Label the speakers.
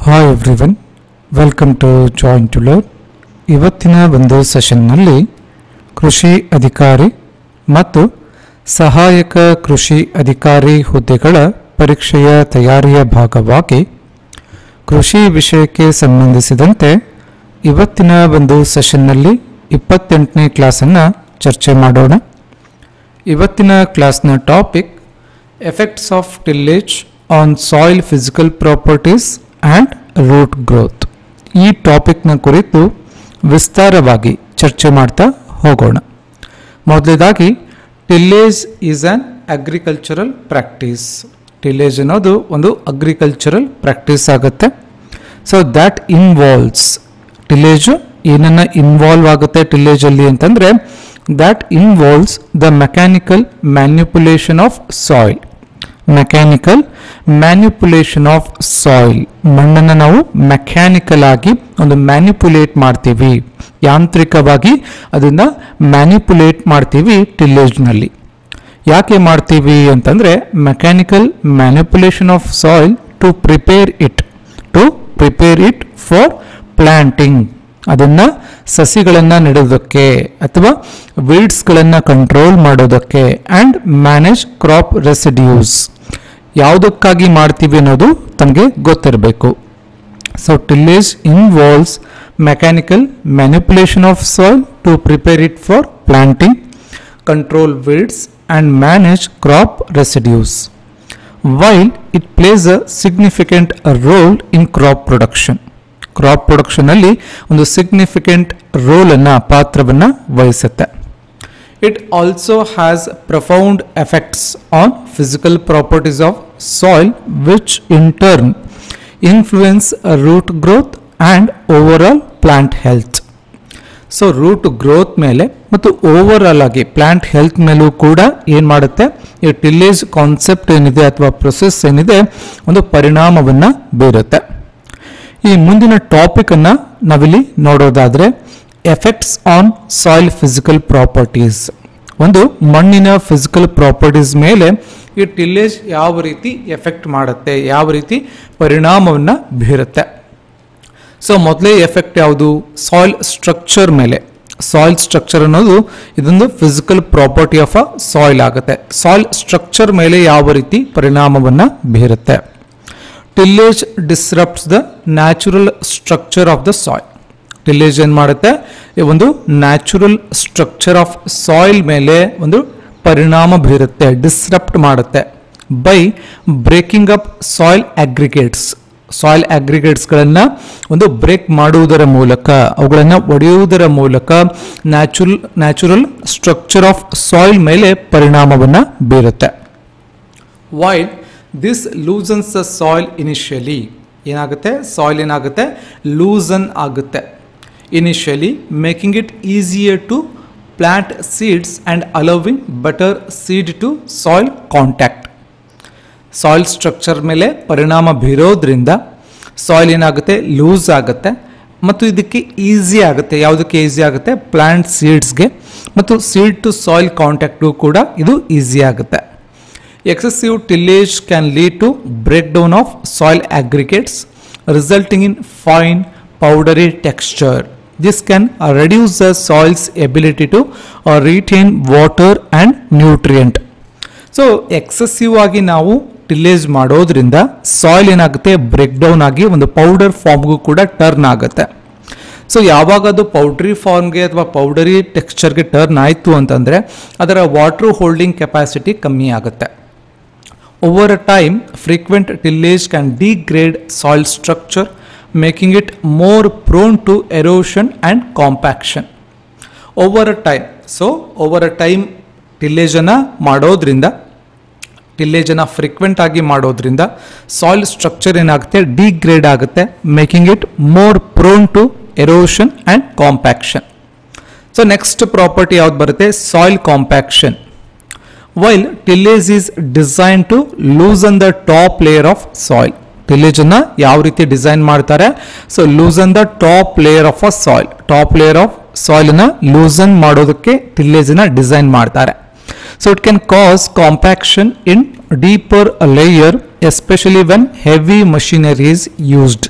Speaker 1: Hi everyone, welcome to join to learn. ಇವತ್ತಿನ ಒಂದು ಸೆಷನ್ನಲ್ಲಿ ಕೃಷಿ ಅಧಿಕಾರಿ ಮತ್ತು ಸಹಾಯಕ ಕೃಷಿ ಅಧಿಕಾರಿ ಹುದ್ದೆಗಳ ಪರೀಕ್ಷೆಯ ತಯಾರಿಯ ಭಾಗವಾಗಿ ಕೃಷಿ ವಿಷಯಕ್ಕೆ ಸಂಬಂಧಿಸಿದಂತೆ ಇವತ್ತಿನ ಒಂದು ಸೆಷನ್ನಲ್ಲಿ 28ನೇ ಕ್ಲಾಸನ್ನು ಚರ್ಚೆ ಮಾಡೋಣ. ಇವತ್ತಿನ ಕ್ಲಾಸ್ನ topic effects of tillage on soil physical properties and root growth. ಈ ಟಾಪಿಕ್ನ ಕುರಿತು ವಿಸ್ತಾರವಾಗಿ ಚರ್ಚೆ ಮಾಡ್ತಾ ಹೋಗೋಣ. ಮೊದಲನೇದಾಗಿ tillage is an agricultural practice. Tillage ಅನ್ನೋದು ಒಂದು ಅಗ್ರಿಕಲ್ಚರಲ್ ಪ್ರಾಕ್ಟೀಸ್ ಆಗುತ್ತೆ. ಸೊ ದ್ಯಾಟ್ ಇನ್ವಾಲ್ವ್ಸ್, ಟಿಲ್ಲೇಜು ಏನನ್ನ ಇನ್ವಾಲ್ವ್ ಆಗುತ್ತೆ ಟಿಲ್ಲೇಜಲ್ಲಿ ಅಂತಂದರೆ, that involves the mechanical manipulation of soil. Mechanical manipulation of soil, ಮಣ್ಣನ್ನು ನಾವು ಮೆಕ್ಯಾನಿಕಲ್ ಆಗಿ ಒಂದು ಮ್ಯಾನ್ಯುಪುಲೇಟ್ ಮಾಡ್ತೀವಿ, ಯಾಂತ್ರಿಕವಾಗಿ ಅದನ್ನು ಮ್ಯಾನ್ಯುಪುಲೇಟ್ ಮಾಡ್ತೀವಿ ಟಿಲ್ಲೇಜ್ನಲ್ಲಿ. ಯಾಕೆ ಮಾಡ್ತೀವಿ ಅಂತಂದರೆ, mechanical manipulation of soil to prepare it for planting. ಅದನ್ನು ಸಸಿಗಳನ್ನು ನೆಡೋದಕ್ಕೆ ಅಥವಾ ವೀಡ್ಸ್ಗಳನ್ನು ಕಂಟ್ರೋಲ್ ಮಾಡೋದಕ್ಕೆ, ಆ್ಯಂಡ್ ಮ್ಯಾನೇಜ್ ಕ್ರಾಪ್ ರೆಸಿಡ್ಯೂಸ್. ಯಾವುದಕ್ಕಾಗಿ ಮಾಡ್ತೀವಿ ಅನ್ನೋದು ತಮಗೆ ಗೊತ್ತಿರಬೇಕು. So tillage involves mechanical manipulation of soil to prepare it for planting, control weeds and manage crop residues. While it place a significant role in crop production. Crop ಪ್ರೊಡಕ್ಷನಲ್ಲಿ ಒಂದು significant ರೋಲನ್ನು, ಪಾತ್ರವನ್ನು ವಹಿಸುತ್ತೆ. It also has profound effects on physical properties of soil which in turn influence root growth and overall plant health. So root growth ಮೇಲೆ ಮತ್ತು overall ಆಗಿ plant health ಮೇಲೂ ಕೂಡ ಏನು ಮಾಡುತ್ತೆ, ಈ ಟಿಲ್ಲೇಜ್ ಕಾನ್ಸೆಪ್ಟ್ ಏನಿದೆ ಅಥವಾ ಪ್ರೊಸೆಸ್ ಏನಿದೆ ಒಂದು ಪರಿಣಾಮವನ್ನು ಬೀರುತ್ತೆ. ಈ ಮುಂದಿನ ಟಾಪಿಕ್ ಅನ್ನು ನಾವಿಲ್ಲಿ ನೋಡೋದಾದ್ರೆ, effects on soil physical properties. ಒಂದು ಮಣ್ಣಿನ ಫಿಸಿಕಲ್ ಪ್ರಾಪರ್ಟೀಸ್ ಮೇಲೆ ಈ ಟಿಲ್ಲೇಜ್ ಯಾವ ರೀತಿ ಎಫೆಕ್ಟ್ ಮಾಡುತ್ತೆ, ಯಾವ ರೀತಿ ಪರಿಣಾಮವನ್ನು ಬೀರುತ್ತೆ. ಸೊ ಮೊದಲೇ ಎಫೆಕ್ಟ್ ಯಾವುದು, ಸಾಯಿಲ್ ಸ್ಟ್ರಕ್ಚರ್ ಮೇಲೆ. ಸಾಯಿಲ್ ಸ್ಟ್ರಕ್ಚರ್ ಅನ್ನೋದು ಇದೊಂದು physical property of a soil ಆಗುತ್ತೆ. ಸಾಯಿಲ್ ಸ್ಟ್ರಕ್ಚರ್ ಮೇಲೆ ಯಾವ ರೀತಿ ಪರಿಣಾಮವನ್ನು ಬೀರುತ್ತೆ. Tillage disrupts the natural structure of the soil. Tillage ಏನು ಮಾಡುತ್ತೆ, ಒಂದು ನ್ಯಾಚುರಲ್ ಸ್ಟ್ರಕ್ಚರ್ ಆಫ್ ಸಾಯಿಲ್ ಮೇಲೆ ಒಂದು ಪರಿಣಾಮ ಬೀರುತ್ತೆ, ಡಿಸ್ರಪ್ಟ್ ಮಾಡುತ್ತೆ. By breaking up soil aggregates. Soil ಅಗ್ರಿಗೇಟ್ಸ್ಗಳನ್ನು ಒಂದು ಬ್ರೇಕ್ ಮಾಡುವುದರ ಮೂಲಕ, ಅವುಗಳನ್ನು ಒಡೆಯುವುದರ ಮೂಲಕ ನ್ಯಾಚುರಲ್ ಸ್ಟ್ರಕ್ಚರ್ ಆಫ್ ಸಾಯಿಲ್ ಮೇಲೆ ಪರಿಣಾಮವನ್ನು ಬೀರುತ್ತೆ. While this loosens the soil initially. ಏನಾಗುತ್ತೆ, ಸಾಯಿಲ್ ಏನಾಗುತ್ತೆ, ಲೂಸನ್ ಆಗುತ್ತೆ initially, making it easier to plant seeds and allowing better seed to soil contact. Soil structure ಮೇಲೆ ಪರಿಣಾಮ ಬೀರೋದ್ರಿಂದ ಸಾಯಿಲ್ ಏನಾಗುತ್ತೆ, ಲೂಸ್ ಆಗುತ್ತೆ ಮತ್ತು ಇದಕ್ಕೆ ಈಸಿ ಆಗುತ್ತೆ. ಯಾವುದಕ್ಕೆ ಈಸಿ ಆಗುತ್ತೆ, ಪ್ಲಾಂಟ್ ಸೀಡ್ಸ್ಗೆ ಮತ್ತು ಸೀಡ್ ಟು ಸಾಯಿಲ್ ಕಾಂಟ್ಯಾಕ್ಟು ಕೂಡ ಇದು ಈಸಿ ಆಗುತ್ತೆ. Excessive tillage can lead to breakdown of soil aggregates, resulting in fine, powdery texture. This can reduce the soil's ability to retain water and nutrient. So, excessive ಆಗಿ ನಾವು tillage ಮಾಡೋದ್ರಿಂದ soil ಏನಾಗುತ್ತೆ, break down ಆಗಿ ಒಂದು powder ಫಾರ್ಮ್ಗೂ ಕೂಡ turn ಆಗುತ್ತೆ. So ಯಾವಾಗ ಅದು ಪೌಡ್ರಿ ಫಾರ್ಮ್ಗೆ ಅಥವಾ ಪೌಡರಿ ಟೆಕ್ಸ್ಚರ್ಗೆ ಟರ್ನ್ ಆಯಿತು ಅಂತಂದರೆ ಅದರ ವಾಟರ್ ಹೋಲ್ಡಿಂಗ್ ಕೆಪಾಸಿಟಿ ಕಮ್ಮಿ ಆಗುತ್ತೆ. Over a time, frequent tillage can degrade soil structure, making it more prone to erosion and compaction. Over a time, so over a time tillage-ಅನ್ನು ಮಾಡೋದ್ರಿಂದ, ಟಿಲ್ಲೇಜನ್ನು ಫ್ರೀಕ್ವೆಂಟ್ ಆಗಿ ಮಾಡೋದ್ರಿಂದ ಸಾಯಿಲ್ ಸ್ಟ್ರಕ್ಚರ್ ಏನಾಗುತ್ತೆ, degrade ಆಗುತ್ತೆ, making it more prone to erosion and compaction. So next property ಯಾವ್ದು ಬರುತ್ತೆ, soil compaction. While tillage is designed to loosen the top layer of soil. Tillage ಅನ್ನು ಯಾವ ರೀತಿ ಡಿಸೈನ್ ಮಾಡ್ತಾರೆ, so loosen the top layer of a soil. Top layer of soil ಅನ್ನು loosen ಮಾಡೋದಕ್ಕೆ tillage ಅನ್ನು design ಮಾಡ್ತಾರೆ. So it can cause compaction in deeper layer, especially when heavy machinery is used.